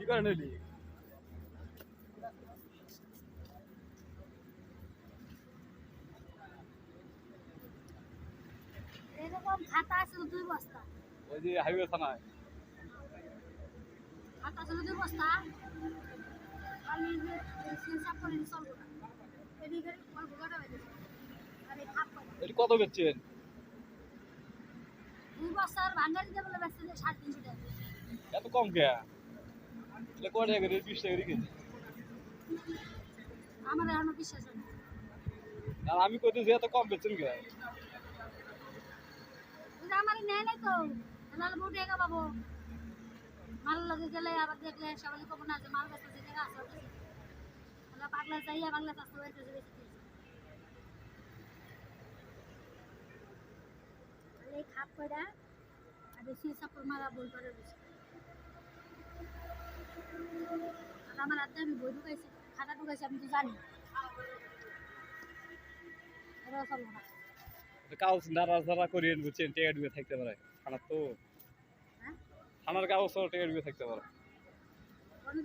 করে নিলি এরকম খাতা আছে 2 বস্তা। ওই যে হাইওয়ে থানায় খাতা ছিল 2 বস্তা। আমি যে সেন্সার করে চলবো না। এদিকে অল্প কটা হয়েছে। আর এই খাপ কটা। এটা কত বেচছেন 2 বস্তার ভাঙা দিতে বলে বেচছে 350 টাকা। এত কম কে এটা কয় টাকা করে 20 টাকা রেখেছি আমার এখনো বিশ্বাস হয় না। আর আমি কইতেছি এত কম বেচছেন কে এটা আমার নেয় নাই তো। তাহলে বউ টাকা পাবো। মাল লাগে গেলে আবার দেখলে সবাই কব না যে মাল বেচতেছে টাকা আছে ওর কাছে। তাহলে পাগলা যাইয়া বাংলা চাষতে হইতেছে বেশি দিয়েছে। তাহলে এই খাপ কয়টা আর বেশি সাপড় মারা বই করে বেশি। আর আমার আড্ডা আমি বই ঢুকাইছি খাতা ঢুকাইছি আমি তো জানি। এরা চলবো না। কাগজ নাড়াচাড়া করিয়ে বুঝছেন টেকা ডুবে থাকতে পারে থানার তো হ্যাঁ থানার কাগজ টেকা ডুবে থাকতে পারে কোন